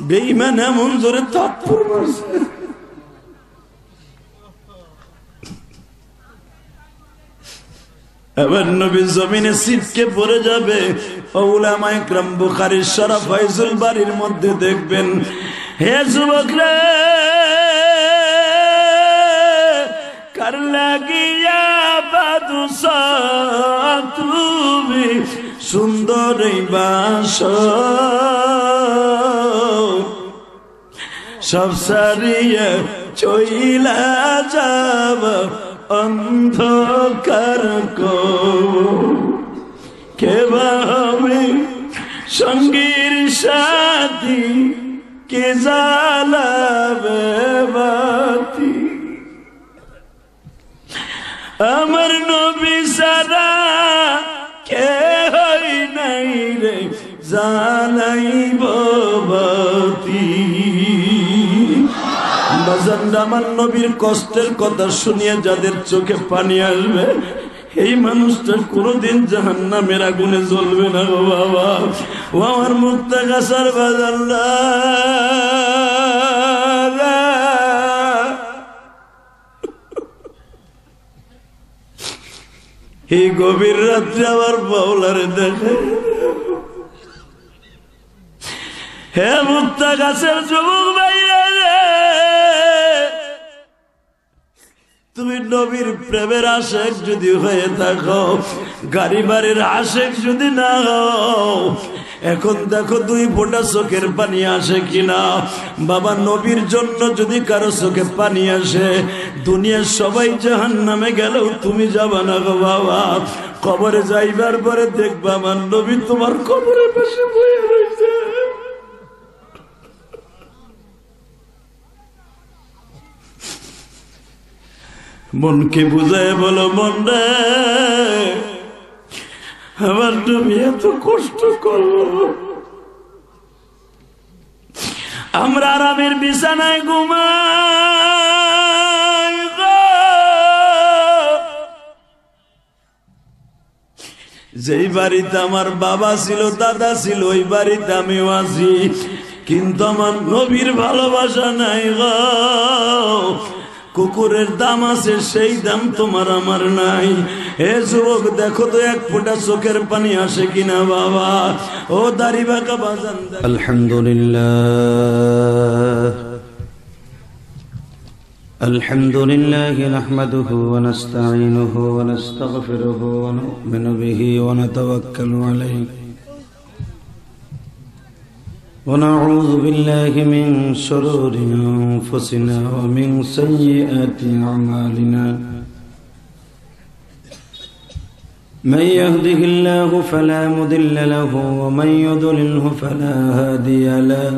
বেঈমান এমন জোরে থাপ্পড় মারছে এবার নবী জমিনে ছিটকে পড়ে যাবে। উলামা ইকরাম বুখারীর শরহ ফায়জুল বারীর মধ্যে দেখবেন, হে যুবকরা, কার লাগিয়া বাদুসা তুমি সুন্দর বাস, সব সারিয়া চইলা যাব অন্ধকার কেবা হবে সঙ্গীর সাথী, কে জ্বালাবে বাতি। আমার নবী সারা কে হয় নাই রে জ্বালাইব বাতি। আমার নবীর কষ্টের কথা শুনিয়ে যাদের চোখে পানি আসবে, এই মানুষটা কোনদিন জাহান্নামের আগুনে জ্বলবে না গো বাবা। ও আমার মুক্তাগাছার বাজার, এই গভীর রাত্রে আমার বাউলারে দেখে। হে মুক্তাগাছার যুবক ভাইরা, তুমি নবীর প্রেমের আশেক যদি হয়ে থাকো, গাড়ি বাড়ির আশেক যদি না হও, এখন দেখো 2 ফোঁটা চোখের পানি আসে কিনা। বাবা, নবীর জন্য যদি কারো চোখে পানি আসে, দুনিয়ার সবাই জাহান্নামে গেলেও তুমি যাবা না গো বাবা। কবরে যাইবার পরে দেখবা আমার নবী তোমার কবরের পাশে বসে রয়েছে। মনকে বুঝায় বলো, মন রে, আমার নবী এত কষ্ট করলো, আমরা আরামের বিছানায় ঘুমাই গো। যেই বাড়িতে আমার বাবা ছিল, দাদা ছিল, ওই বাড়িতে আমিও আছি, কিন্তু আমার নবীর ভালোবাসা নাই গো। কুকুরের দাম আছে, সেই দাম তোমার আমার নাই। হে যুবক, দেখো তো 1 ফোঁটা চোখের পানি আসে কিনা বাবা। ও দাড়ি বাঁকা বাজান, আলহামদুলিল্লাহ নাহমাদুহু ওয়া নাস্তাঈনুহু ওয়া নাস্তাগফিরুহু ওয়া নু'মিনু বিহি ওয়া নাতাওয়াক্কালু আলাইহি ونعوذ بالله من شرور أنفسنا ومن سيئات أعمالنا من يهده الله فلا مضل له ومن يضلله فلا هادي له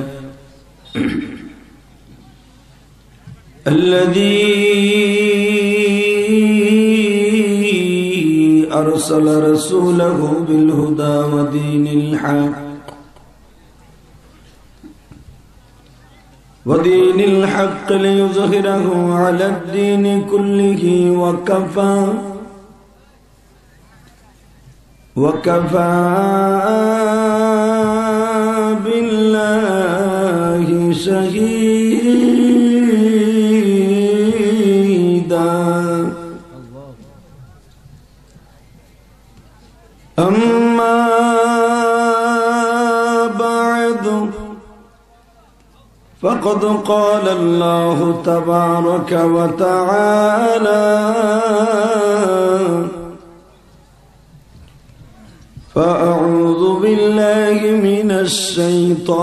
الذي أرسل رسوله بالهدى ودين الحق ليظهره على الدين كله وكفى بالله شهيدا أما بعد فقد قال الله تبارك وتعالى فأعوذ بالله من الشيطان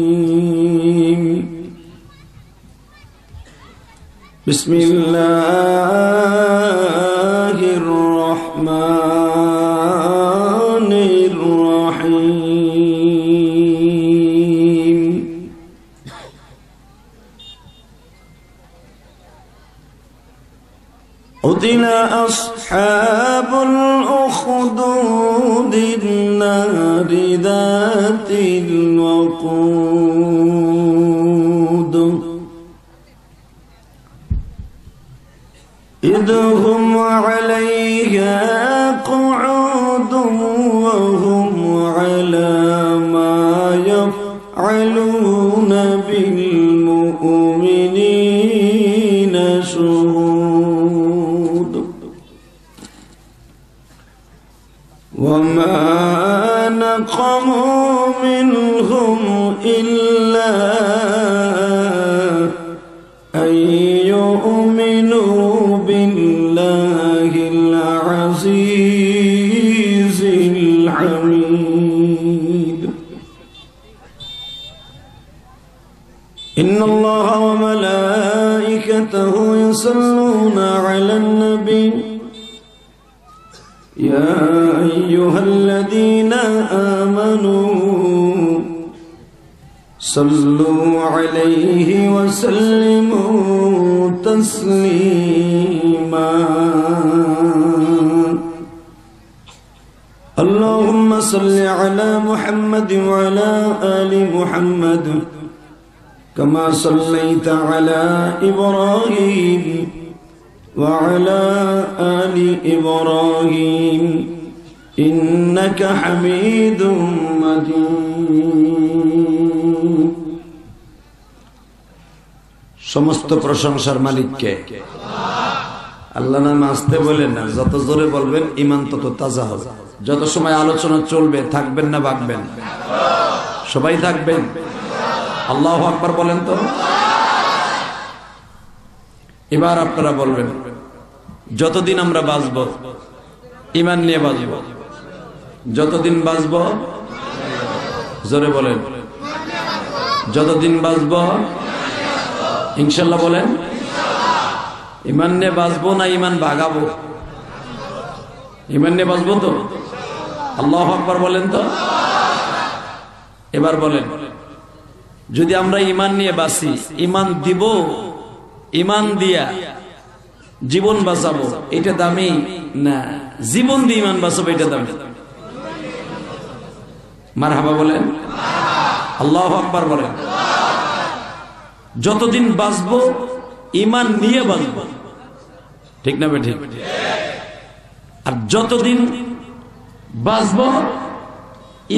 الرجيم بسم الله الرحمن الرحيم قتل أصحاب الأخدود النار ذات الوقود إذ هم عليها قعود وهم وما نقموا منهم إلا أن يؤمنوا بالله العزيز الحميد إن الله وملائكته يصلون على النبي يا أيها الذين آمنوا صلوا عليه وسلموا تسليما اللهم صل على محمد وعلى آل محمد كما صليت على إبراهيم وعلى آل إبراهيم إنك حميد مجيد সমস্ত প্রশংসার মালিক কে? আল্লাহ নামে আসতে বলেন না, যত জোরে বলবেন ঈমান তত তাজা হবে। যত সময় আলোচনা চলবে থাকবেন না ভাগবেন? সবাই থাকবেন। আল্লাহু আকবার বলেন তো। এবার আপনারা বলবেন, যতদিন আমরা বাঁচব ঈমান নিয়ে বাঁচব, যতদিন বাঁচব জোরে বলেন, যতদিন বাঁচব ইনশাআল্লাহ বলেন। ঈমান নিয়ে বাঁচবো না ঈমান ভাগাবো? ঈমান নিয়ে বাঁচবো তো? আল্লাহু আকবার বলেন তো। এবার বলেন, যদি আমরা ঈমান নিয়ে বাঁচি, ঈমান দিব, ঈমান দিয়া জীবন বাঁচাবো, এটা দামি না জীবন দিয়ে ঈমান বাঁচাবো এটা দামি? মারহাবা বলেন, আল্লাহু আকবার বলেন। যতদিন বাঁচবো ঈমান নিয়ে বাঁচবো, ঠিক না বেঠিক? আর যতদিন বাঁচবো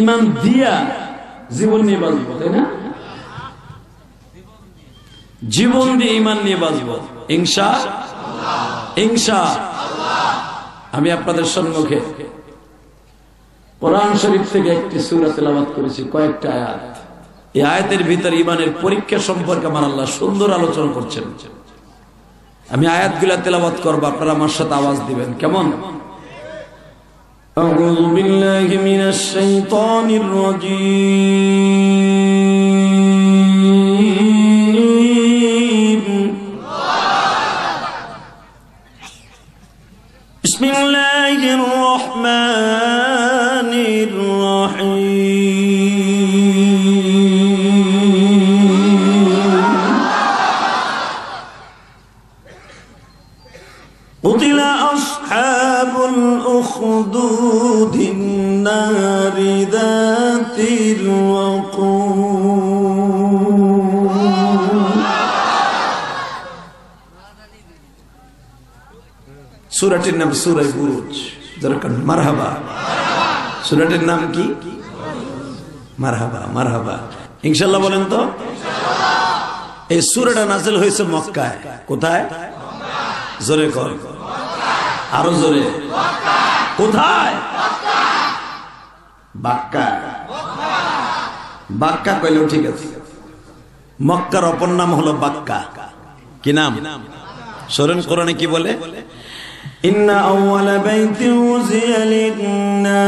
ঈমান দিয়া জীবন নিয়ে বাঁচবো, তাই না? জীবন দিয়ে ঈমান নিয়ে বাঁচবো ইনশাআল্লাহ। আমি আপনাদের সম্মুখে কোরআন শরীফ থেকে একটি সূরা তেলাওয়াত করেছি, কয়েকটা আয়াত। এই আয়াতের ভিতর ঈমানের পরীক্ষা সম্পর্কে আমার আল্লাহ সুন্দর আলোচনা করছেন। আমি আয়াতগুলো তেলাওয়াত করব, আপনারা আমার সাথে আওয়াজ দিবেন, কেমন? আউযু বিল্লাহি মিনাশ শাইতানির রাজীম। বিসমিল্লাহির রহমানির রহিম। قتل أصحاب الأخدود النار ذات الوقود। সূরাটির নাম সূরা বুরুজ। দরকার মারহাবা। সূরাটির নাম কি? মারহাবা, মারহাবা ইনশাআল্লাহ বলেন তো। এই সূরাটা নাযিল হয়েছে মক্কায়। কোথায়? জোরে কর, আরো জোরে। কোথায়? বাক্কা। বাক্কা কইলেও ঠিক আছে। মক্কার অপর নাম হলো বাক্কা। কি নাম? শোনেন কোরআনে কি বলে? ইন্না আউওয়ালা বাইতিন উযিয়া লিন-নাস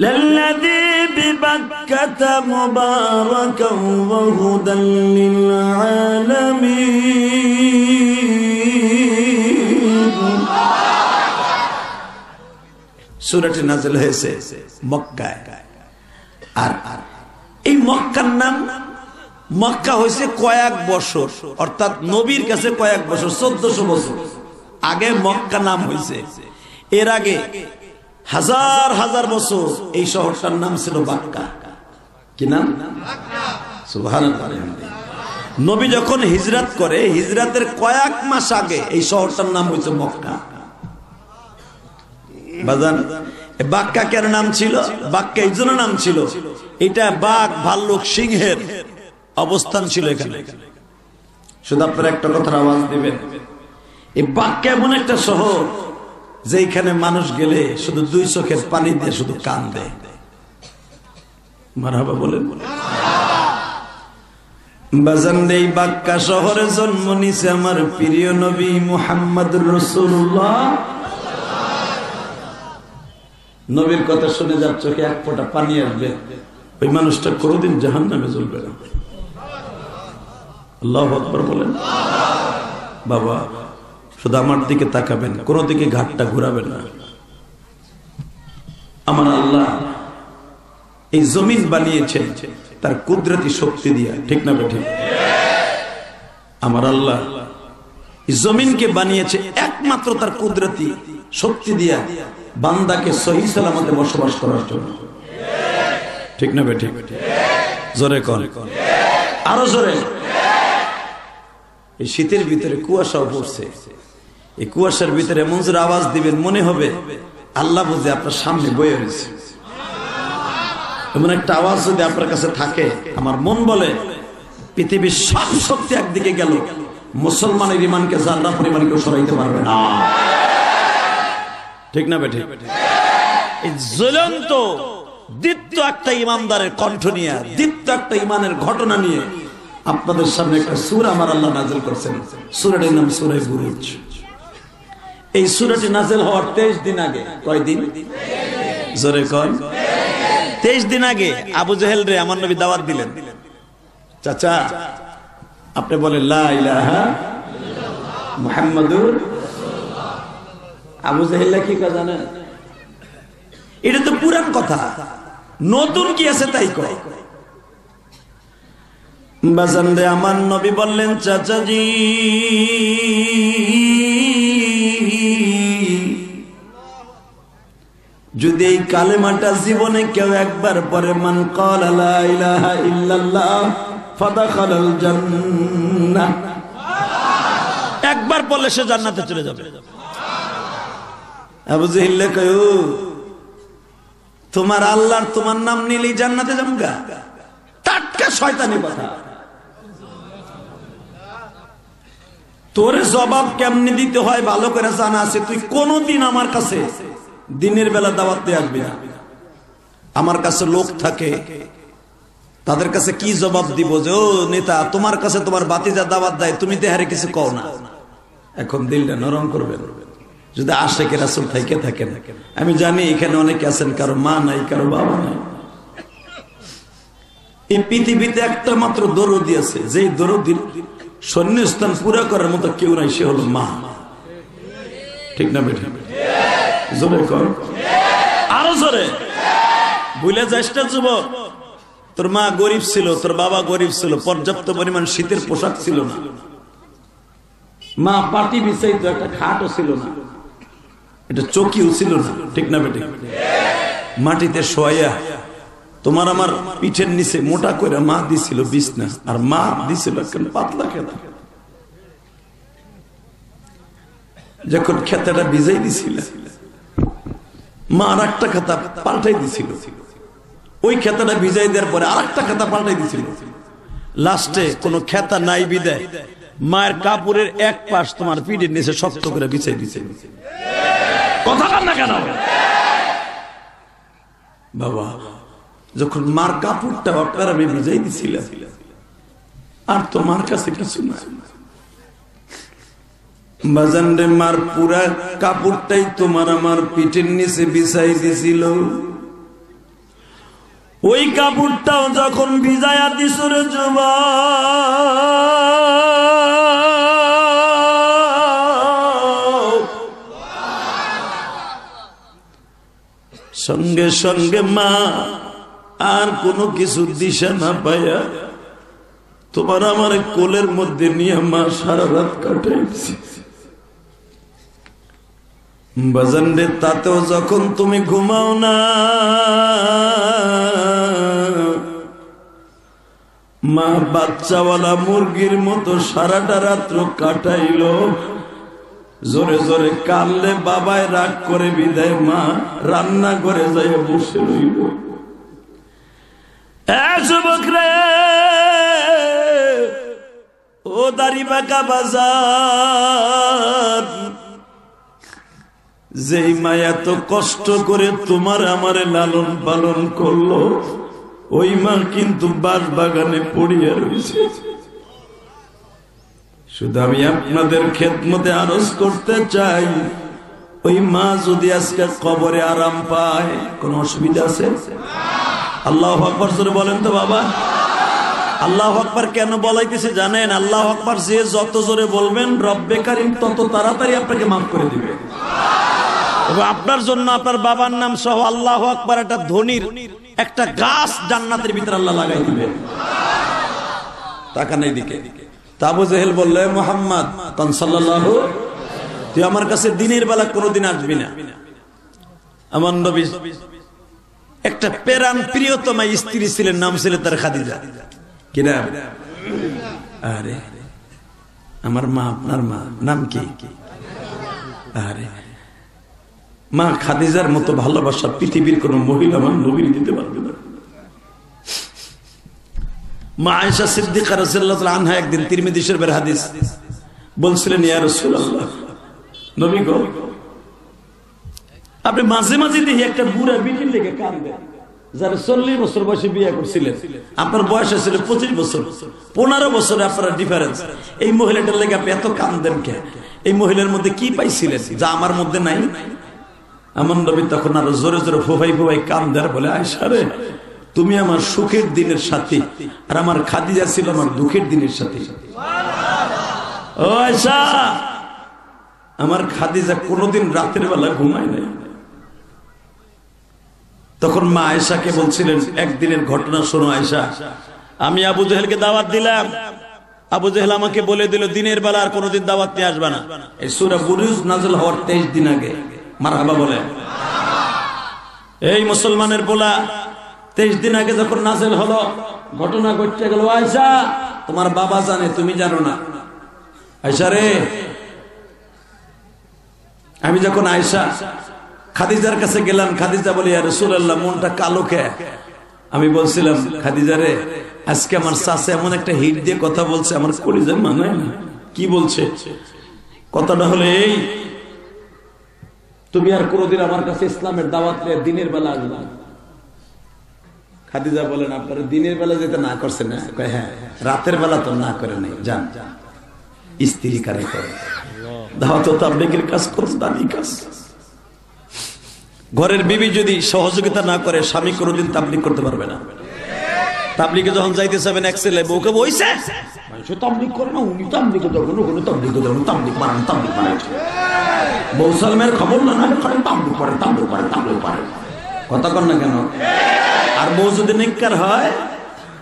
লাল্লাযী বিবাক্কাতা মুবারাকান ওয়া হুদাল লিল-আলামিন। সূরাটি নাযিল হয়েছে মক্কায়। আর এই মক্কার নাম, মক্কা হয়েছে কয়েক বছর, অর্থাৎ নবীর কাছে কয়েক বছর, 1400 বছর আগে মক্কা নাম হয়েছে। এর আগে হাজার হাজার বছর এই শহরটার নাম ছিল বাক্কা। কি নাম? সুবহানাল্লাহ। নবী যখন হিজরত করে, হিজরতের কয়েক মাস আগে এই শহরটার নাম হয়েছে মক্কা। বাজান, বাক্কা কেন নাম ছিল? বাক্কা এই জন্য নাম ছিল, এটা বাঘ, ভাল্লুক, সিংহের অবস্থান ছিল এখানে। শুধু আপনারা একটা কথার আওয়াজ দিবেন, এই বাক্কা এমন একটা শহর যেখানে মানুষ গেলে শুধু দুই চোখের পানি দিয়ে শুধু কান্দে। মারহাবা বলেন। বাজান এই বাক্কা শহরে জন্ম নিছে আমার প্রিয় নবী মুহাম্মদুর রাসূলুল্লাহ। নবীর কথা শুনে যার চোখে এক ফোঁটা পানি আসবে, ওই মানুষটা কোনোদিন জাহান্নামে জ্বলবে না। আল্লাহু আকবার বলেন। বাবা শুধু আমার দিকে তাকাবেন, কোনো দিকে ঘাটটা ঘুরাবেন না। আমার আল্লাহ এই জমিন বানিয়েছেন তার কুদরতি শক্তি দিয়া, ঠিক না বেঠিক? আমার আল্লাহ এই জমিনকে বানিয়েছে একমাত্র তার কুদরতি শক্তি দিয়া, বান্দাকে সহি সালামতে বসবাস করার জন্য, ঠিক না বেঠিক? জোরে কর, আরো জোরে। এই শীতের ভিতরে কুয়াশাও পড়ছে, এই কুয়াশার ভিতরে এমন জোরে আওয়াজ দিবেন মনে হবে আল্লাহ বুঝে আপনার সামনে বয়ে রয়েছে। এমন একটা আওয়াজ যদি আপনার কাছে থাকে, আমার মন বলে পৃথিবীর সব শক্তি একদিকে গেল, মুসলমানের ইমানকে জাররা পরিমাণ কেউ সরাইতে পারবে না, ঠিক না বেঠিক? এই জ্বলন্ত দীপ্ত একটা ইমানদারের কণ্ঠ নিয়ে, দীপ্ত একটা ইমানের ঘটনা নিয়ে আপনাদের সামনে একটা সূরা আমার আল্লাহ নাযিল করেছেন। সূরাটির নাম সূরা বুরুজ। এই সূরাটি নাযিল হওয়ার 23 দিন আগে, কয়দিন? জোরে কর। 23 দিন আগে আবু জেহেল রে আমার নবী দাওয়াত দিলেন, চাচা আপনি বলেন লা ইলাহা মুহাম্মাদুর রাসূলুল্লাহ। আবু জেহেল কি কথা জানেন? এটা তো পুরান কথা, নতুন কি আছে তাই কয়। বাজান রে আমার নবী বললেন, চাচাজি যদি এই কালেমাটা জীবনে কেউ একবার পরে, মান ক্বালা লা ইলাহা ইল্লাল্লাহ ফাদাখালাল জান্নাহ, একবার পড়লে সে জান্নাতে চলে যাবে। আবু জেহেল কয়, তোমার আল্লাহর তোমার নাম নিলেই জান্নাতে যামগা? টাটকা শয়তানি কথা। তোরে জবাব কেমনে দিতে হয় ভালো করে জানা আছে। তুই কোনদিন আমার কাছে দিনের বেলা দাওয়াত দিয়ে আসবি না। আমার কাছে লোক থাকে, তাদের কাছে কি জবাব দিব যে ও নেতা তোমার কাছে তোমার বাতিজা দাওয়াত দেয়, তুমি তো হারে কিছু কও না। এখন দিলটা নরম করবেন যদি আশেকে রাসূল থেকে থাকেন। আমি জানি এখানে অনেকে আছেন কারো মা নাই, কারো বাবা নাই। এই পৃথিবীতে একটা মাত্র দরদি আছে, যেই দরদির শূন্যস্থান পুরা করার মতো কেউ নাই, সে হলো মা, ঠিক না বেঠিক? জোরে কর, আরো জোরে। ভুলে যাস না যুবক, তোর মা গরিব ছিল, তোর বাবা গরিব ছিল, পর্যাপ্ত পরিমাণ শীতের পোশাক ছিল না, মা পাটি বিছাইতো, একটা খাটও ছিল না, এটা চকিও ছিল না, ঠিক না বেঠিক? মাটিতে শোয়া তোমার আমার পিঠের নিচে মোটা করে মা দিছিল বিছনা, আর মা দিছিল একদম পাতলা খেতা। যখন খেতাটা ভিজাই দিছিল, মা আর একটা খাতা পাল্টাই দিছিল, ওই খেতাটা ভিজাই দেওয়ার পরে আর একটা খাতা পাল্টাই দিছিল। লাস্টে কোনো খেতা নাই বিদায় মায়ের কাপড়ের এক পাশ তোমার পিঠের নিচে শক্ত করে বিছাই দিছে। কথা কান না কেন বাবা? যখন মার কাপড়টা আপনার আমি ভিজাই দিছিলাম, আর তোমার কাছে কিছু না। বাজান রে, মার পুরা কাপড়টাই তোমার আমার পিঠের নিচে বিছাই দিছিল। ওই কাপড়টাও যখন ভিজাইয়া দিছ রে যুবক, সঙ্গে সঙ্গে মা আর কোনো কিছু দিশা না পায়া তোমার আমার কোলের মধ্যে নিয়ে মা সারা রাত কাটাইছে। বাজান রে, তাতেও যখন তুমি ঘুমাও না, মা বাচ্চাওয়ালা মুরগির মতো সারাটা রাত্র কাটাইল। জোরে জোরে কানলে বাবায় রাগ করে বিদায় মা রান্না করে যাই বসে রইল। যুবক রে, ও দাড়ি বাঁকা বাজার, যেই মা এত কষ্ট করে তোমার আমারে লালন পালন করলো, ওই মা কিন্তু বাস বাগানে পড়িয়া রয়েছে। শুধু আমি আপনাদের খেদমতে আরজ করতে চাই, ওই মা যদি আজকে কবরে আরাম পায়, কোন অসুবিধা আছে? আল্লাহু আকবার জোরে বলেন তো বাবা। আল্লাহু আকবার কেন বলাইতেছে জানেন? আল্লাহু আকবার যে যত জোরে বলবেন রব্বে কারীম তত তাড়াতাড়ি আপনাকে মাফ করে দিবে। এবং আপনার জন্য আপনার বাবার নাম সহ আল্লাহু আকবার একটা ধনির একটা গাছ জান্নাতের ভিতরে আল্লাহ লাগাই দিবে। তাকান এইদিকে। আবু জেহেল বললে, মুহাম্মদ সাল্লাল্লাহু, তুই আমার কাছে দিনের বেলা কোনোদিন আসবি না। আমার নবী একটা পেরান প্রিয়তমা স্ত্রী ছিলেন, নাম ছিল তার খাদিজা। কি নাম? আরে আমার মা, আপনার মা নাম কি? আরে মা খাদিজার মতো ভালোবাসা পৃথিবীর কোন মহিলা আমার নবীর দিতে পারবে না। মা আয়েশা সিদ্দিকা রাদিয়াল্লাহু তাআলা আনহা একদিন তিরমিজি শরীফের হাদিস বলছিলেন, ইয়া রাসূলুল্লাহ, নবী গো, আপনি মাঝে মাঝে দেখি একটা বুড়া বিটির লেগে কাঁদেন, যারা 40 বছর বয়সে বিয়ে করছিলেন, আপনার বয়স ছিল 25 বছর, 15 বছরে আপনার ডিফারেন্স। এই মহিলাটার লেগে আপনি এত কাঁদেন কে? এই মহিলার মধ্যে কি পাইছিলেন যা আমার মধ্যে নাই? আমার নবী তখন আরো জোরে জোরে ফোফাই ফোফাই কান্দার বলে, আয়েশা রে, তুমি আমার সুখের দিনের সাথী, আর আমার খাদিজা ছিল আমার দুঃখের দিনের সাথী। ও আয়েশা, আমার খাদিজা কোনোদিন রাতের বেলা ঘুমায় নাই। তখন মা আয়েশাকে বলছিলেন, একদিনের ঘটনা শোনো আয়েশা, আমি আবু জেহেলকে দাওয়াত দিলাম, আবু জেহেল আমাকে বলে দিল দিনের বেলা আর কোনোদিন দাওয়াত নিয়ে আসবে না। এই সূরা বুরুজ নাযিল হওয়ার 23 দিন আগে। মারহাবা বলে। এই মুসলমানের বলা 23 দিন আগে যখন নাযিল হলো, ঘটনা ঘটতে গেল, আয়েশা তোমার বাবা জানে, তুমি জানো না। আয়েশা রে, আমি যখন আয়েশা খাদিজার কাছে গেলাম, খাদিজা বলে, ইয়া রাসূলুল্লাহ, মনটা কালো কে? আমি বলছিলাম, খাদিজা রে, আজকে আমার চাচা এমন একটা হিট দিয়ে কথা বলছে, আমার কলিজা মানায় না। কি বলছে? কথাটা হলো এই, তুমি আর কোনোদিন আমার কাছে ইসলামের দাওয়াত নিয়ে দিনের বেলা আসবে না। খাদিজা বলেন, আপনারা দিনের বেলা যেতে না করছেন না? হ্যাঁ, রাতের বেলা তো না করে নাই, যান। স্ত্রী কারে করে দাওয়াত তাবলীগের কাজ করতে, দামি কাজ। ঘরের বিবি যদি সহযোগিতা না করে, স্বামী কোনোদিন তাবলীগ করতে পারবে না। তাবলীগে যখন যাইতে যাবেন, এক ছেলে বউকে বইছে, তাবলীগ করে না, উনি তাবলীগ করবেন, ওখানে তাবলীগ করবেন, তাবলীগ বানান, তাবলীগ বানান। বউ সালমের খবর না, তাবলীগ করে, তাবলীগ করে, তাবলীগ করে। কথা কর না কেন? আর বউ যদি নেককার হয়,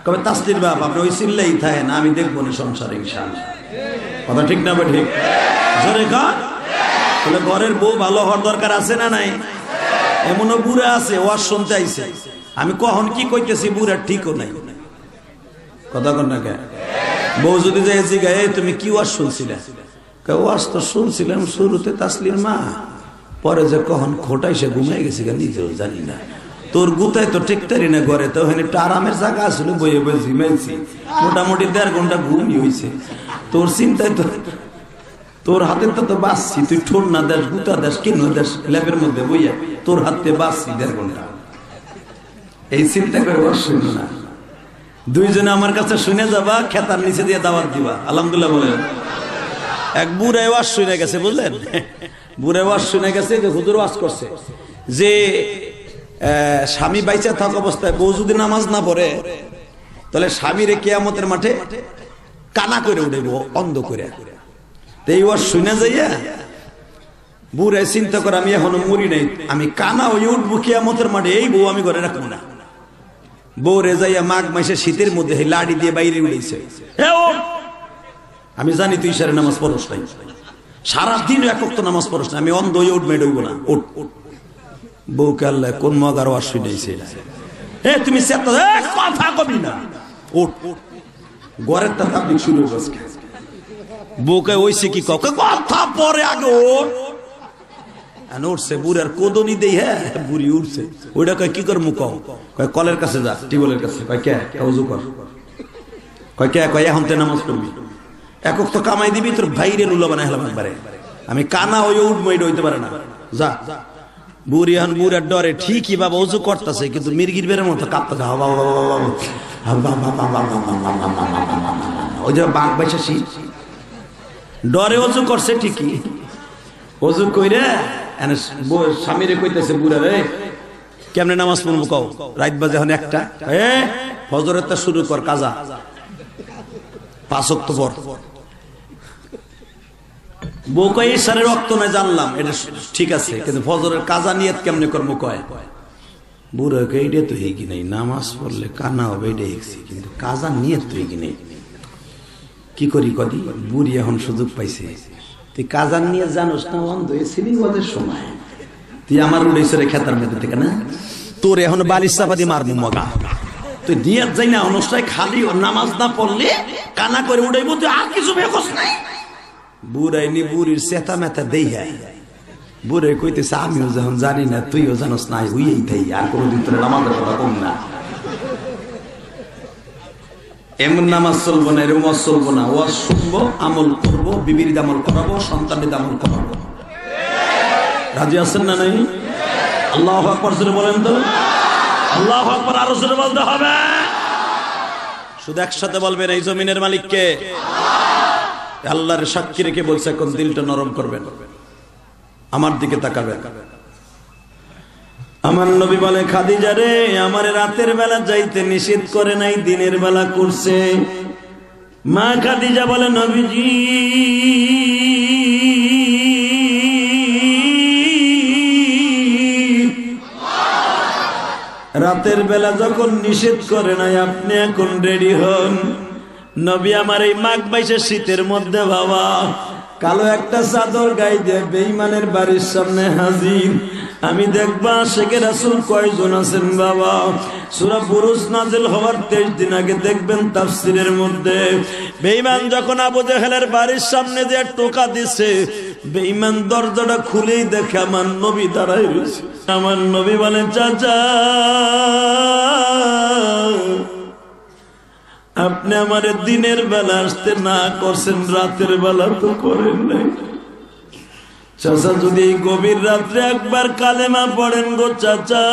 কবে তাসলির বাপ, আপনি ওই চিল্লাই থাকেন, আমি দেখবো না সংসার ইনশাআল্লাহ। কথা ঠিক না? ঠিক জোরে কর। তাহলে ঘরের বউ ভালো হওয়ার দরকার আছে না নাই? এমনও বুড়া আছে ওয়াজ শুনতে আইছে, আমি কখন কি কইতেছি বুড়া ঠিকও নাই। কথা কর না কেন? বউ যদি যাই জিগায়, তুমি কি ওয়াজ শুনছিলে? ওয়াজ তো শুনছিলাম শুরুতে তাসলির মা, পরে যে কখন খোটাইছে ঘুমাই গেছি নিজেও জানি না। তোর গুতায় তো টেকটারি না ঘরে, তো ওখানে একটা আরামের জায়গা আসলে বইয়ে বই ঝিমাইছি, মোটামুটি 1.5 ঘন্টা ঘুমই হয়েছে। তোর চিন্তায় তো, তোর হাতের তো বাঁচছি, তুই ঠোর না দেশ, গুতা দেশ, কেন দেশ, ল্যাবের মধ্যে বইয়া তোর হাতে বাঁচছি 1.5 ঘন্টা। এই চিন্তা করে শুন না, দুইজনে আমার কাছে শুনে যাবা, খেতার নিচে দিয়ে দাওয়াত দিবা। আলহামদুলিল্লাহ বলেন। এক বুড়া ওয়াজ শুনে গেছে, বুঝলেন? বুড়া ওয়াজ শুনে গেছে যে হুজুর ওয়াজ করছে যে স্বামী বাইচা থাকা অবস্থায় বউ যদি নামাজ না পড়ে, তাহলে স্বামীরে কিয়ামতের মাঠে কানা করে উঠেব, অন্ধ করে। এই ওয়াজ শুনে যাইয়া বুড়ে চিন্তা করে, আমি এখনো মরি নাই, আমি কানা হয়ে উঠবো কিয়ামতের মাঠে, এই বউ আমি ঘরে রাখবো না। বউ রে যাইয়া মাঘ মাসে শীতের মধ্যে লাড়ি দিয়ে বাইরে উঠেছে, আমি জানি তুই সারে নামাজ পড়স নাই, সারাদিন একক তো নামাজ পড়স না, আমি অন্ধ হয়ে উঠ মেয়ে ডইব না, উঠ। বউকে আল্লাহ কোন মগার ওয়াজ শুনাইছে, তুমি কথা কবি না, উঠ। ঘরের তা তাবলীগ শুরু হয়েছে। বউকে ওইছে কি কথা পরে আগে ওঠ। উঠছে বুড়ার কোদনি দেই, হ্যাঁ বুড়ি উঠছে। ওইটা কয় কি কর মুখ, কয় কলের কাছে যা, টিউবওয়েলের কাছে। কয় কে? উযু কর। কয় কে? কয় এখন তে নামাজ পড়বি, একক তো কামাই দিবি, তোর ভাইরে লুলা বানাই হলাম একবারে। আমি কানা হয়ে উঠবো, এটা হইতে পারে না। যা। বুড়ি এখন বুড়ার ডরে ঠিকই বাবা উজু করতেছে, কিন্তু মির্গির বেড়ের মতো কাঁপতেছে। ওই যে বাঘ বাইশাসি ডরে উজু করছে ঠিকই, উজু কইরে স্বামীরে কইতেছে বুড়া রে কেমনে নামাজ পড়বো কও, রাত বাজে এখন একটা, ফজরের তা শুরু কর কাজা 5 ওয়াক্ত পর। বউ কয় সারে রক্ত নাই জানলাম, এটা ঠিক আছে, কিন্তু ফজরের কাজা নিয়ত কেমনে করবো কয়। বুড়া কয় এইটা তো হেগি নাই, নামাজ পড়লে কানা হবে এটা হেগছি, কিন্তু কাজা নিয়ত তো হেগি নেই, কি করি কদি। বুড়ি এখন সুযোগ পাইছে, তুই কাজার নিয়ে জানোস না অন্ধ সিলিংবাদের সময় তুই আমার উড়েছে রে খেতার মধ্যে থেকে না, তোর এখন বালিশ চাপা দিয়ে মারবো মগা, তুই নিয়ত যাই না অনুষ্ঠায় খালি নামাজ না পড়লে কানা করে উড়াইবো, তুই আর কিছু বেকস নাই। বুড়াই নি বুড়ির চেতা মেতা দেই হয়, বুড়ে কইতেছে আমিও যখন জানি না তুইও জানোস না, হইয়াই থাই আর কোনোদিন তোর নামাজের কথা কম না। এমন নামাজ চলবো না, এরকম ওয়াজ চলবো না, ওয়াজ শুনবো, আমল করবো, বিবির আমল করাবো, সন্তানের আমল করাবো। রাজি আছেন না নাই? আল্লাহু আকবার জোরে বলেন তো, আল্লাহু আকবার আরো জোরে বলতে হবে। শুধু একসাথে বলবেন এই জমিনের মালিক কে? আল্লাহর সাক্ষী রেখে বলছে এখন দিলটা নরম করবেন, আমার দিকে তাকাবেন। আমার নবী বলে খাদিজা রে আমারে রাতের বেলা যাইতে নিষেধ করে নাই, দিনের বেলা করছে। মা খাদিজা বলে নবীজি রাতের বেলা যখন নিষেধ করে নাই আপনি এখন রেডি হন। নবী আমার এই মাঘ মাসের শীতের মধ্যে বাবা কালো একটা চাদর গায়ে দিয়ে বেঈমানের বাড়ির সামনে হাজির। আমি দেখবা শেখে রাসূল কয়জন আছেন বাবা। সূরা বুরুজ নাজিল হওয়ার 23 দিন আগে দেখবেন তাফসীরের মধ্যে বেঈমান যখন আবু জেহেলের বাড়ির সামনে যে টোকা দিছে, বেঈমান দরজাটা খুলেই দেখে আমার নবী দাঁড়ায় রয়েছে। আমার নবী বলেন চাচা আপনি আমার দিনের বেলা আসতে না করছেন, রাতের বেলা তো করেন নাই। চাচা যদি এই গভীর রাত্রে একবার কালেমা পড়েন গো চাচা,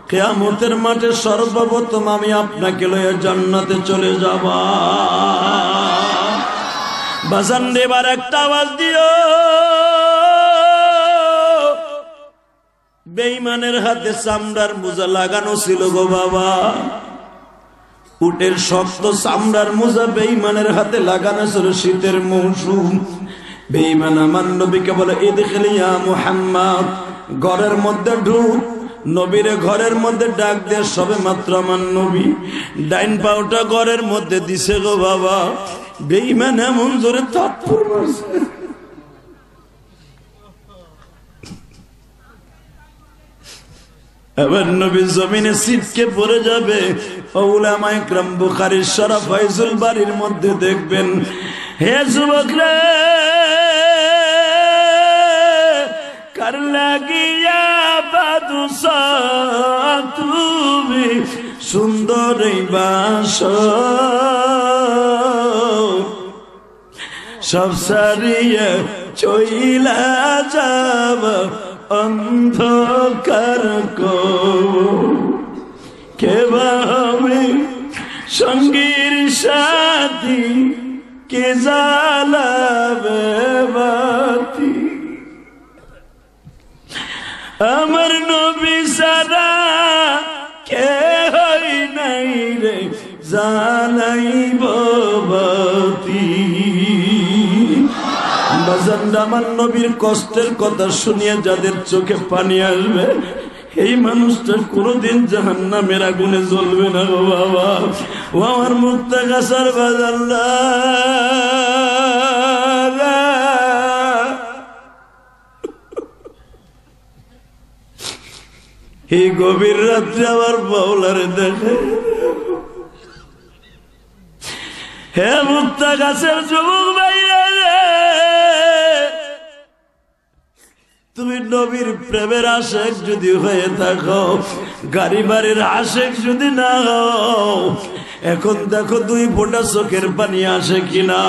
কিয়ামতের মাঠে সর্বপ্রথম আমি আপনাকে লইয়া জান্নাতে চলে যাব। বাজান এবার একটা আওয়াজ দিও। বেঈমানের হাতে চামড়ার মোজা লাগানো ছিল গো বাবা, উটের শক্ত চামড়ার মোজা বেঈমানের হাতে লাগানো ছিল, শীতের মৌসুম। বেঈমান আমার নবীকে বলে ইদখিল ইয়া মুহাম্মদ, ঘরের মধ্যে ঢুক। নবীরে ঘরের মধ্যে ডাক দিয়ে সবে মাত্র আমার নবী ডাইন পাউটা ঘরের মধ্যে দিছে গো বাবা, বেঈমান এমন জোরে থাপ্পড় মারছে এবার নবী জমিনে ছিটকে পড়ে যাবে। উলামা ইকরাম বুখারীর শরহ ফায়জুল বারীর মধ্যে দেখবেন, হে যুবক রে কার লাগিয়া বাদুসা তুমি সুন্দর বাস, সব সারিয়ে চইলা যাব অন্ধকার কো, কেবা হবে সঙ্গীর সাথী, কে জ্বালাবে বাতি। আমার নবী সারা কে হই নাই রে জ্বালাইব বাতি। আমার নবীর কষ্টের কথা শুনিয়ে যাদের চোখে পানি আসবে, এই মানুষটা কোনদিন জাহান্নামের আগুনে জ্বলবে না গো বাবা। ও আমার মুত্তাকাসার বাজাল্লা, এই গভীর রাত্রে আমার বাউলারে দেখে। হে মুত্তাকাসের যুবক ভাইরা রে, তুমি নবীর প্রেমের আশেক যদি হয়ে থাকো, গাড়ি বাড়ির আশেক যদি না হও, এখন দেখো 2 ফোঁটা চোখের পানি আসে কিনা।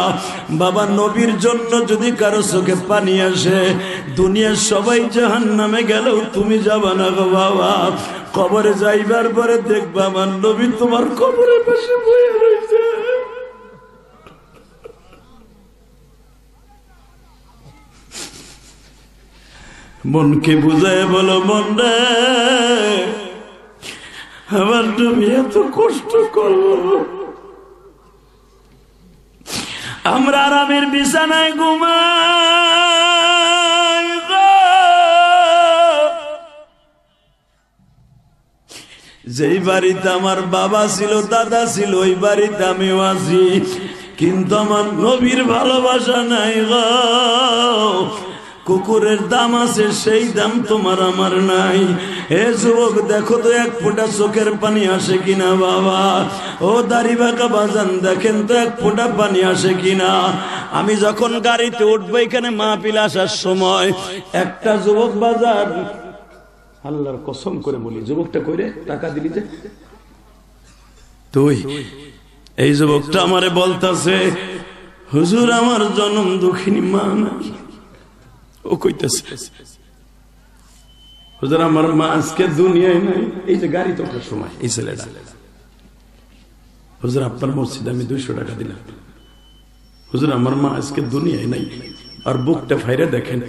বাবা নবীর জন্য যদি কারো চোখে পানি আসে, দুনিয়ার সবাই জাহান্নামে গেলেও তুমি যাবা না গো বাবা। কবরে যাইবার পরে দেখবা আমার নবী তোমার কবরের পাশে বসে রয়েছে। মনকে বুঝায় বলো, মন রে আমার নবী এত কষ্ট করবো, আমরা আরামের বিছানায় ঘুমাই গো। যেই বাড়িতে আমার বাবা ছিল, দাদা ছিল, ওই বাড়িতে আমিও আছি, কিন্তু আমার নবীর ভালোবাসা নাই গো। কুকুরের দাম আছে, সেই দাম তোমার আমার নাই। হে যুবক, দেখো তো 1 ফোঁটা চোখের পানি আসে কিনা বাবা। ও দাড়ি বাঁকা বাজান, দেখেন তো 1 ফোঁটা পানি আসে কিনা। আমি যখন গাড়িতে উঠবো এখানে মাহফিল আসার সময়, একটা যুবক বাজার, আল্লাহর কসম করে বলি, যুবকটা কইরে টাকা দিলি যে তুই, এই যুবকটা আমারে বলতাছে, হুজুর আমার জন্ম দুঃখিনী মা নাই। ও কইতেছে, হুজুর আমার মা আজকে দুনিয়ায় নাই। এই যে গাড়ি তোটার সময় এই ছেলেটা, হুজুর আপনার মসজিদে আমি 200 টাকা দিলাম, হুজুর আমার মা আজকে দুনিয়ায় নাই। আর বুকটা ফাইরে দেখেন,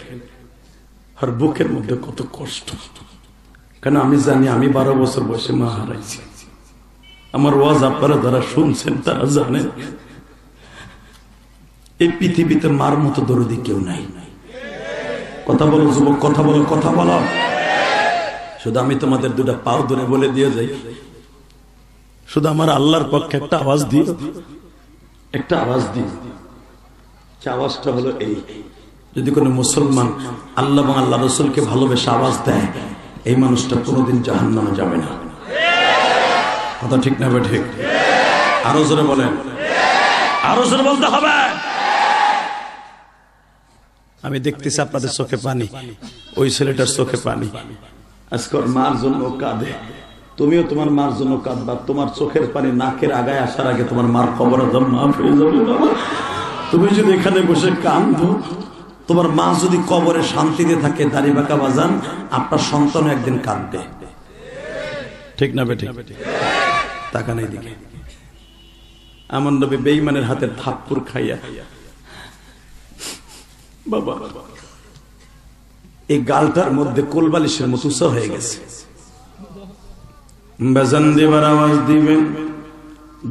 আর বুকের মধ্যে কত কষ্ট। কেন আমি জানি আমি 12 বছর বয়সে মা হারাইছি। আমার ওয়াজ আপনারা যারা শুনছেন তারা জানেন এই পৃথিবীতে মার মতো দরদি কেউ নাই। কথা বলো যুবক, কথা বলো, কথা বলো। শুধু আমি তোমাদের 2টা পাও ধরে বলে দিয়ে যাই, শুধু আমার আল্লাহর পক্ষে একটা আওয়াজ দিও, একটা আওয়াজ দিও। আওয়াজটা হলো এই, যদি কোনো মুসলমান আল্লাহ এবং আল্লাহ রসুলকে ভালোবেসে আওয়াজ দেয়, এই মানুষটা কোনোদিন জাহান্নামে যাবে না। কথা ঠিক না? ঠিক। আরো জোরে বলেন, আরো জোরে বলতে হবে। আমি দেখতেছি আপনাদের চোখে পানি, ওই ছেলেটার চোখে পানি। আজকে মার জন্য কাঁদে, তুমিও তোমার মার জন্য কাঁদবা। তোমার চোখের পানি নাকের আগায় আসার আগে তোমার মার খবর মাফ হয়ে যাবে। তুমি যদি এখানে বসে কাঁদো, তোমার মা যদি কবরে শান্তিতে থাকে, দাড়ি বাঁকা বাজান, আপনার সন্তান একদিন কাঁদবে। ঠিক না বেঠিক? তাকান এইদিকে। আমার নবী বেঈমানের হাতে থাপ্পড় খাইয়া বাবা এই গালটার মধ্যে কোলবালিশের মতো উঁচা হয়ে গেছে। বেজান দিবার আওয়াজ দিবেন।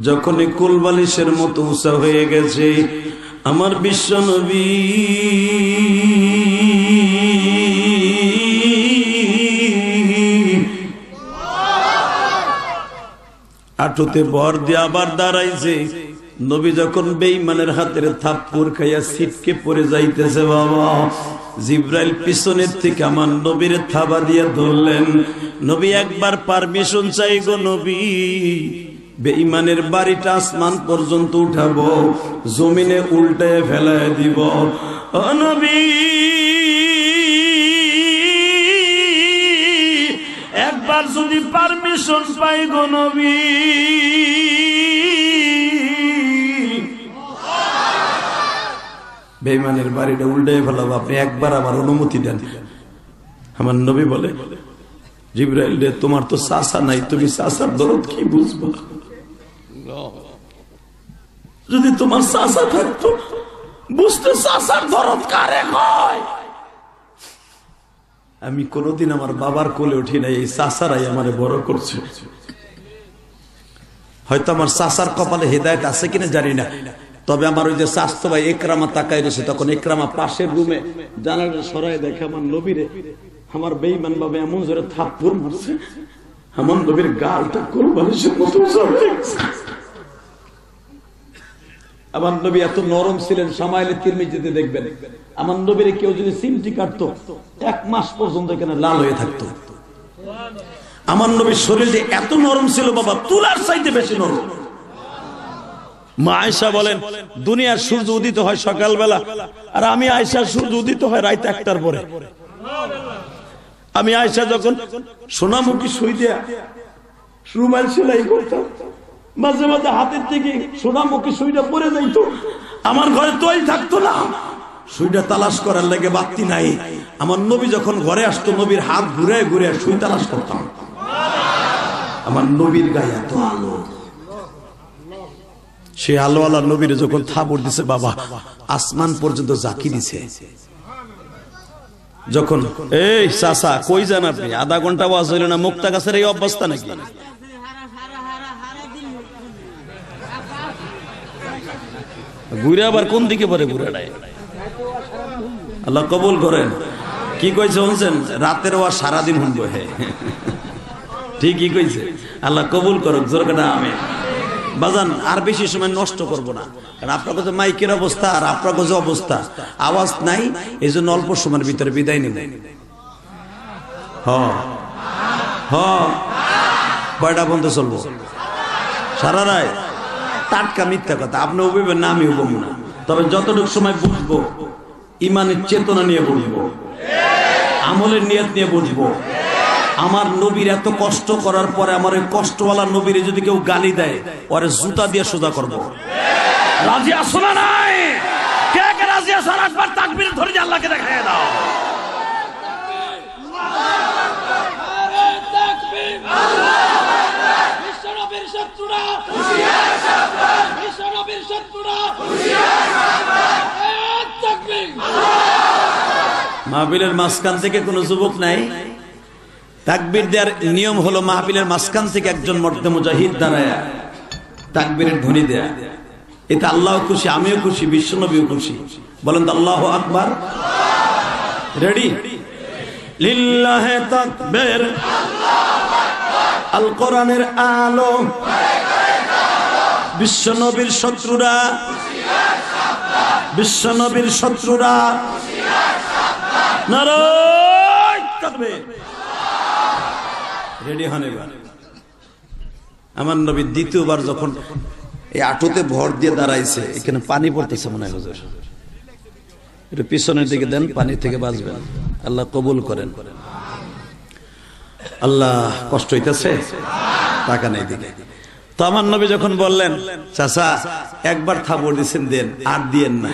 যখন এই কোলবালিশের মতো উঁচা হয়ে গেছে, আমার বিশ্ব নবী আঁটুতে ভর দিয়ে আবার দাঁড়াইছে। নবী যখন বেঈমানের হাতের থাপ্পড় খাইয়া ছিটকে পড়ে যাইতেছে, বাবা জিব্রাইল পিছনের থেকে আমার নবীর থাবা দিয়ে ধরলেন। নবী একবার পারমিশন চাই গো নবী, বেঈমানের বাড়িটা আসমান পর্যন্ত উঠাবো, জমিনে উল্টায় ফেলায় দিব। ও নবী একবার যদি পারমিশন পাই গো নবী, বেঈমানের বাড়িটা উল্টায় ফেলাবো, আপনি একবার আমার অনুমতি দেন। আমার নবী বলে, জিবরাইল রে তোমার তো চাচা নাই, তুমি চাচার দরদ কি বুঝবো? যদি তোমার চাচা থাকতো বুঝতে চাচার দরদ কারে কয়। আমি কোনোদিন আমার বাবার কোলে উঠি নাই, এই চাচারাই আমারে বড় করছে। হয়তো আমার চাচার কপালে হেদায়েত আছে কিনা জানি না, তবে আমার ওই যে স্বাস্থ্য ভাই একরামা তাকাই রয়েছে, তখন একরামা পাশের রুমে জানালা সরাই দেখে আমার নবীরে আমার বেঈমান বাবা এমন জোরে থাপ্পড় মারছে, আমার নবীর গালটা কোলবালিশের মতো উঁচা। আমার নবী এত নরম ছিলেন, সামাইলে তিরমিজিতে দেখবেন আমার নবীরে কেউ যদি সিমটি কাটতো 1 মাস পর্যন্ত এখানে লাল হয়ে থাকতো। আমার নবীর শরীর যে এত নরম ছিল বাবা, তুলার চাইতে বেশি নরম। মা আয়েশা বলেন, দুনিয়ার সূর্য উদিত হয় সকালবেলা, আর আমি আয়েশা সূর্য উদিত হয় রাত 1টার পরে। আমি আয়েশা যখন সোনামুখী শুই দেয়া রুমাল সেলাই করতাম, মাঝে মাঝে হাতের থেকে সোনামুখী সুইটা পরে যাইতো, আমার ঘরে তোই থাকতো না, সুইটা তালাশ করার লাগে বাতি নাই। আমার নবী যখন ঘরে আসতো নবীর হাত ঘুরে ঘুরে সুই তালাশ করতাম। আমার নবীর গায়ে এত আলো, সে আলো আলা নবীর যখন থাবর দিছে বাবা আসমান পর্যন্ত জাকি দিছে। যখন এই চাচা কই যান আপনি, আধা ঘন্টা ওয়াজ হইল না, মুক্তা গাছের এই অবস্থা নাকি? ঘুরে আবার কোন দিকে পরে ঘুরে নাই? আল্লাহ কবুল করেন। কি কইছে শুনছেন? রাতের ওয়াজ সারাদিন শুনবো। হে ঠিকই কইছে, আল্লাহ কবুল করুক, জোরে কথা আমিন। বাজান আর বেশি সময় নষ্ট করব না, কারণ আপনার কাছে মাইকের অবস্থা আর আপনার কাছে অবস্থা, আওয়াজ নাই, এই জন্য অল্প সময়ের ভিতরে বিদায় নেব। কয়টা বন্ধ চলবো? সারা রায় টাটকা মিথ্যা কথা, আপনি উঠবেন না, আমি উঠব না, তবে যতটুকু সময় বুঝবো ইমানের চেতনা নিয়ে বুঝবো, আমলের নিয়ত নিয়ে বুঝবো। আমার নবীর এত কষ্ট করার পরে আমার এই কষ্টওয়ালা নবীরে যদি কেউ গালি দেয় ওরে জুতা দিয়ে সোজা করবো। রাজি আছো না নাই? কে কে রাজি আছো? একবার তাকবীর ধরে আল্লাহকে দেখায় দাও। মাহফিলের মাঝখান থেকে কোন যুবক নাই, তাকবীর দেওয়ার নিয়ম হলো মাহফিলের মাঝখান থেকে একজন মর্দে মুজাহিদ দাঁড়ায় তাকবীরের ধ্বনি দেয়া। এতে আল্লাহ খুশি, আমিও খুশি, বিশ্বনবীও খুশি। বলেন তো আল্লাহু আকবার। রেডি? লিল্লাহে তাকবীর, আল কোরআনের আলো, বিশ্বনবীর শত্রুরা, বিশ্বনবীর শত্রুরা নারায়ে তাকবীর। রেডি হন এবার। আমার নবী দ্বিতীয়বার যখন এই আঁটুতে ভর দিয়ে দাঁড়াইছে, এখানে পানি পড়তেছে মনে হয় হুজুর, একটু পিছনের দিকে দেন, পানি থেকে বাঁচবেন, আল্লাহ কবুল করেন। আল্লাহ কষ্ট হইতেছে, টাকা নেই দিকে। তো আমার নবী যখন বললেন চাচা একবার থাবর দিচ্ছেন দেন, আর দিয়েন না,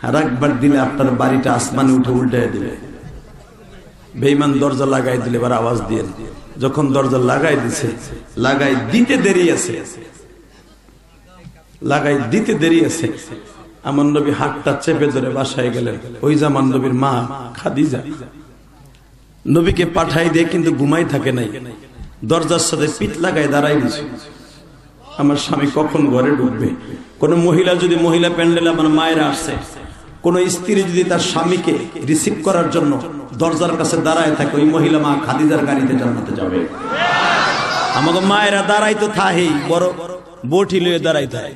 আর একবার দিলে আপনার বাড়িটা আসমানে উঠে উল্টায় দিবে। বেঈমান দরজা লাগাই দিলে এবার আওয়াজ দিয়েন। যখন দরজা লাগাই দিছে, লাগাই দিতে দেরি আছে, লাগাই দিতে দেরি আছে, আমার নবী হাতটা চেপে ধরে বাসায় গেলেন। ওই যে আমার নবীর মা খাদিজা নবীকে পাঠাই দিয়ে কিন্তু ঘুমাই থাকে নাই, দরজার সাথে পিঠ লাগাই দাঁড়াই দিছে, আমার স্বামী কখন ঘরে ঢুকবে। কোন মহিলা যদি, মহিলা প্যান্ডেলে আমার মায়েরা আসছে, কোন স্ত্রী যদি তার স্বামীকে রিসিভ করার জন্য দরজার কাছে দাঁড়ায় থাকে, ওই মহিলা মা খাদিজার গাড়িতে জান্নাতে যাবে। আমাকে মায়েরা দাঁড়াইতো থাহি, বড় বটি লয়ে দাঁড়াইতে হয়।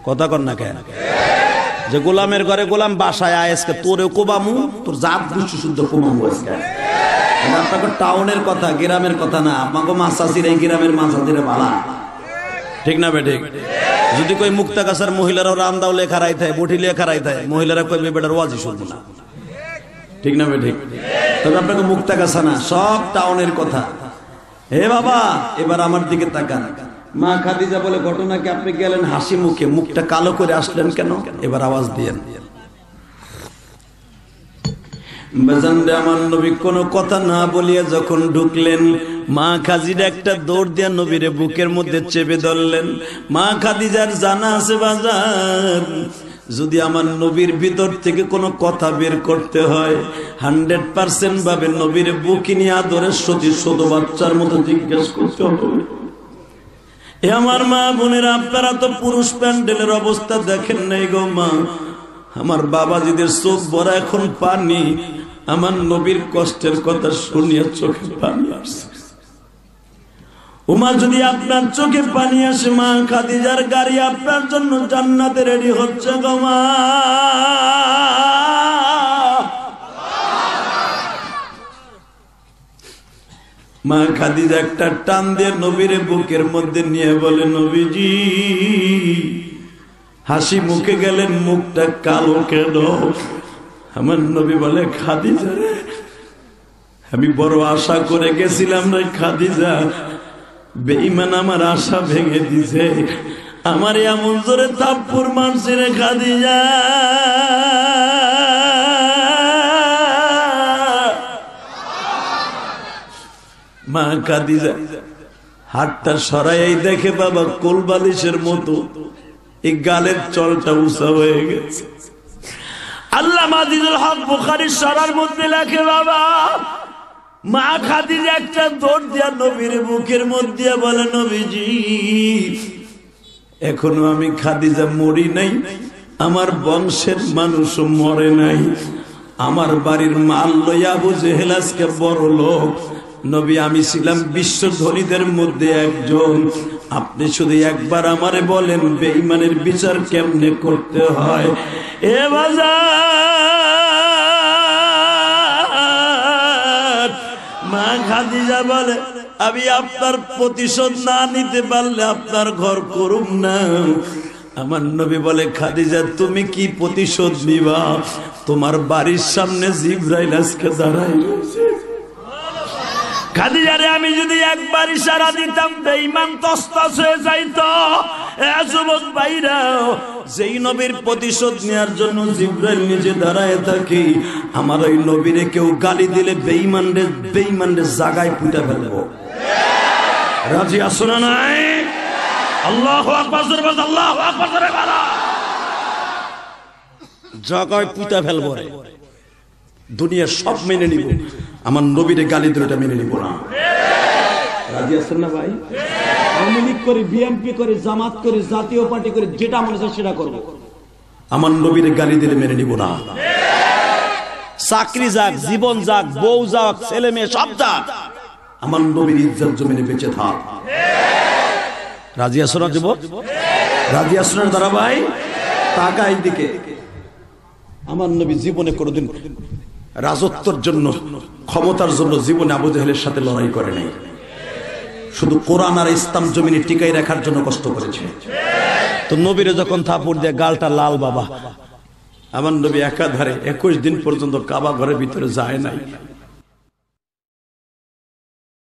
কথা কর না কেন? যে গোলামের ঘরে গোলাম বাসায় আজকে তোরেও কোবামু, তোর জাত দুষ্টু শুদ্ধ কোবামু আজকে। আপনাকে টাউনের কথা, গ্রামের কথা না। আপনাকে মাসাসির এই গ্রামের মাসাসিরে বালা, ঠিক না বেঠিক? যদি কই মুক্তাগাছার মহিলারাও রান্দাও লেখা রাই থাকে, বটি লেখা রাই থাকে, মহিলারা কই বেটার ওয়াজি শুনবো না, ঠিক না বেঠিক? তবে আপনাকে মুক্তাগাছা না, সব টাউনের কথা। হে বাবা এবার আমার দিকে তাকান। মা খাদিজা বলে ঘটনা কি? আপনি গেলেন হাসি মুখে, মুখটা কালো করে আসলেন কেন? এবার আওয়াজ দিয়েন। আমার নবী কোনো কথা না বলিয়া যখন ঢুকলেন, মা খাদিজা একটা দৌড় দিয়া নবীরে বুকের মধ্যে চেপে ধরলেন। মা খাদিজার জানা আছে বাজার, যদি আমার নবীর ভিতর থেকে কোনো কথা বের করতে হয় 100% ভাবে নবীর বুকে নিয়ে আদরের সতী ছোট বাচ্চার মতো জিজ্ঞেস করতে হবে। এ আমার মা বোনেরা, আপনারা তো পুরুষ প্যান্ডেলের অবস্থা দেখেন নাই গো মা। আমার বাবাজিদের চোখ ভরা এখন পানি, আমার নবীর কষ্টের কথা শুনিয়া চোখে পানি আসছে। উমা যদি আপনার চোখে পানি আসে, মা খাদিজার গাড়ি আপনার জন্য জান্নাতে রেডি হচ্ছে গো মা। মা খাদিজা একটা টান দিয়ে নবীর বুকের মধ্যে নিয়ে বলে, নবীজি হাসি মুখে গেলেন, মুখটা কালো কেন? আমার নবী বলে, খাদিজা রে, আমি বড় আশা করে গেছিলাম না খাদিজা, বেঈমান আমার আশা ভেঙে দিছে, আমার এমন জোরে থাপ্পড় মারছে রে খাদিজা। মা খাদিজা হাতটা সরাই দেখে বাবা কোল বালিশের মতো এই গালের চলটা উঁচা হয়ে গেছে। আল্লামা আজিজুল হক বুখারীর শরহের মধ্যে লেখে বাবা মা খাদিজা একটা দৌড় দিয়া নবীর মুখের মধ্যে বলে, নবীজি এখনো আমি খাদিজা মরি নাই, আমার বংশের মানুষও মরে নাই, আমার বাড়ির মাল লইয়া আবু জেহেল আজকে বড় লোক। নবী আমি ছিলাম বিশ্ব ধনীদের মধ্যে একজন, আপনি শুধু একবার আমারে বলেন বেঈমানের বিচার কেমনে করতে হয়। এ বাজার মা খাদিজা বলে, আমি আপনার প্রতিশোধ না নিতে পারলে আপনার ঘর করুম না। আমার নবী বলে, খাদিজা তুমি কি প্রতিশোধ নিবা? তোমার বাড়ির সামনে জিবরাইল আজকে দাঁড়ায়। খাদিজারে আমি যদি একবার ইশারা দিতাম বেঈমান তসতস হয়ে যাইতো। যুবক ভাইরা, যেই নবীর প্রতিশোধ নেওয়ার জন্য জিবরাইল নিজে দাঁড়ায় থাকি, আমার ওই নবীরে কেউ গালি দিলে বেঈমানরে জাগায় পুঁতে ফেলবো। রাজি আছো না নাই? আল্লাহু আকবার, আল্লাহু আকবার, জাগায় পুঁতে ফেলবো রে। দুনিয়া সব মেনে নিব, আমার নবীরে গালি দিলে এটা মেনে নিব না। রাজি আছেন না ভাই? আওয়ামী লীগ করে, বিএনপি করে, জামাত করে, জাতীয় পার্টি করে, যেটা মনে হয় সেটা করবো, আমার নবীরে গালি দিলে মেনে নিব না। চাকরি যাক, জীবন যাক, বউ যাক, ছেলে মেয়ে সব যাক, আমার নবীর ইজ্জত জমিনে বেঁচে থাক। রাজি আছো না যুবক? রাজি আছো না দাদা ভাই? টাকা এইদিকে। আমার নবী জীবনে কোনোদিন রাজত্বের জন্য, ক্ষমতার জন্য জীবনে আবু জেহেলের সাথে লড়াই করে নাই, শুধু কোরআন আর ইসলাম জমিনে টিকাই রাখার জন্য কষ্ট করেছে। তো নবীরে যখন থাপড় দিয়ে গালটা লাল বাবা, আমার নবী একাধারে 21 দিন পর্যন্ত কাবা ঘরের ভিতরে যায় নাই।